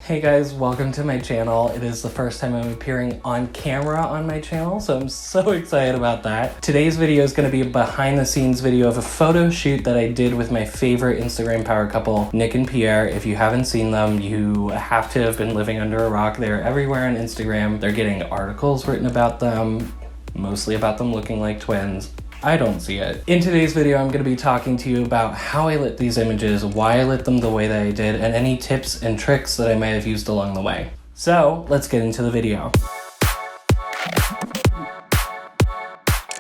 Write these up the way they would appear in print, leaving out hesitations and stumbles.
Hey guys, welcome to my channel. It is the first time I'm appearing on camera on my channel, so I'm so excited about that. Today's video is going to be a behind the scenes video of a photo shoot that I did with my favorite Instagram power couple, Nick and Pierre. If you haven't seen them, you have to have been living under a rock. They're everywhere on Instagram. They're getting articles written about them, mostly about them looking like twins. I don't see it. In today's video, I'm going to be talking to you about how I lit these images, why I lit them the way that I did, and any tips and tricks that I might have used along the way. So let's get into the video.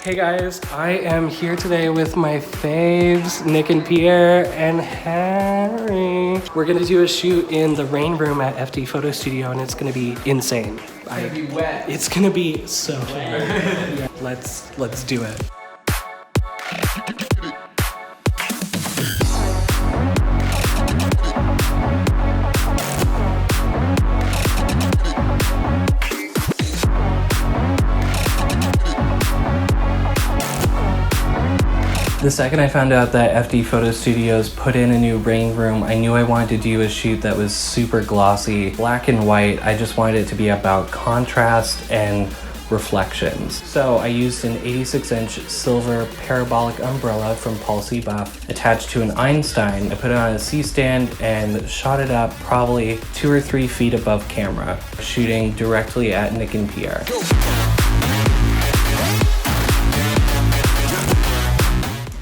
Hey guys, I am here today with my faves, Nick and Pierre and Harry. We're gonna do a shoot in the rain room at FD Photo Studio and it's gonna be insane. It's gonna be wet. It's gonna be so wet. Yeah, let's do it. The second I found out that FD Photo Studios put in a new rain room, I knew I wanted to do a shoot that was super glossy, black and white. I just wanted it to be about contrast and reflections. So I used an 86-inch silver parabolic umbrella from Paul C Buff attached to an Einstein. I put it on a C-stand and shot it up probably 2 or 3 feet above camera, shooting directly at Nick and Pierre.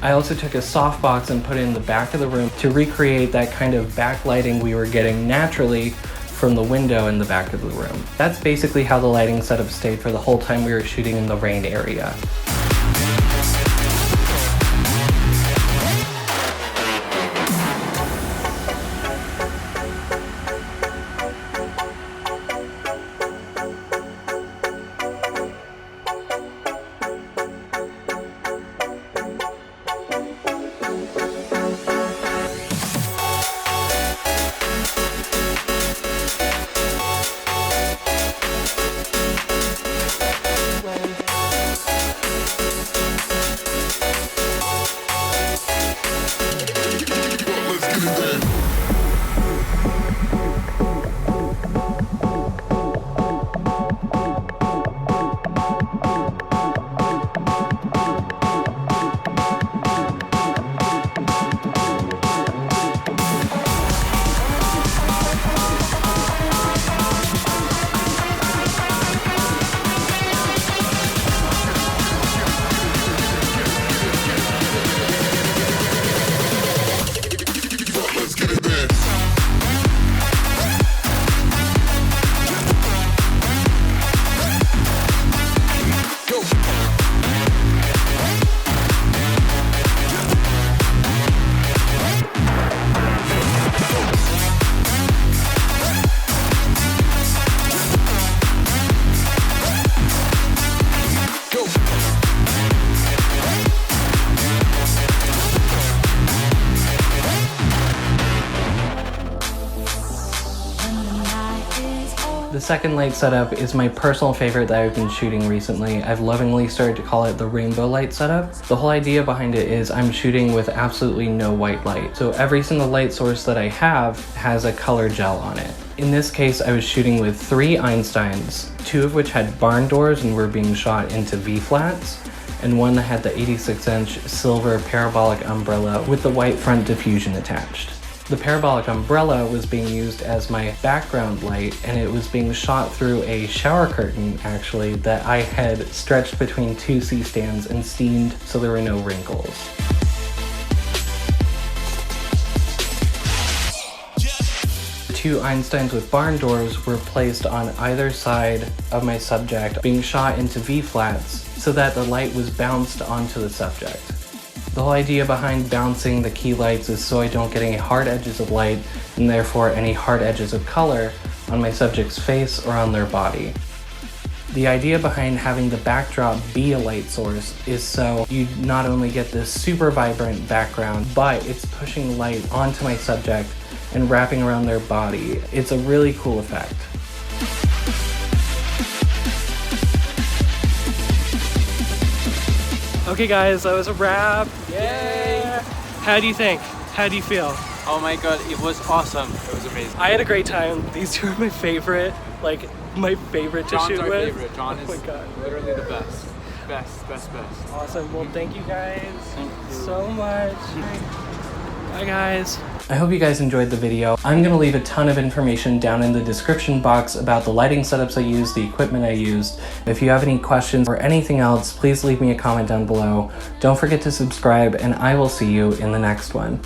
I also took a softbox and put it in the back of the room to recreate that kind of backlighting we were getting naturally from the window in the back of the room. That's basically how the lighting setup stayed for the whole time we were shooting in the rain area. The second light setup is my personal favorite that I've been shooting recently. I've lovingly started to call it the rainbow light setup. The whole idea behind it is I'm shooting with absolutely no white light. So every single light source that I have has a color gel on it. In this case, I was shooting with 3 Einsteins, 2 of which had barn doors and were being shot into V-flats, and one that had the 86-inch silver parabolic umbrella with the white front diffusion attached. The parabolic umbrella was being used as my background light, and it was being shot through a shower curtain, actually, that I had stretched between 2 C-stands and steamed so there were no wrinkles. The 2 Einsteins with barn doors were placed on either side of my subject, being shot into V-flats so that the light was bounced onto the subject. The whole idea behind bouncing the key lights is so I don't get any hard edges of light and therefore any hard edges of color on my subject's face or on their body. The idea behind having the backdrop be a light source is so you not only get this super vibrant background, but it's pushing light onto my subject and wrapping around their body. It's a really cool effect. Okay guys, that was a wrap. Yay! How do you think? How do you feel? Oh my god, it was awesome. It was amazing. I had a great time. These two are my favorite, like my favorite to shoot with. Favorite. John is literally the best. Best. Awesome. Well, thank you guys so much. Bye guys. I hope you guys enjoyed the video. I'm gonna leave a ton of information down in the description box about the lighting setups I used, the equipment I used. If you have any questions or anything else, please leave me a comment down below. Don't forget to subscribe, and I will see you in the next one.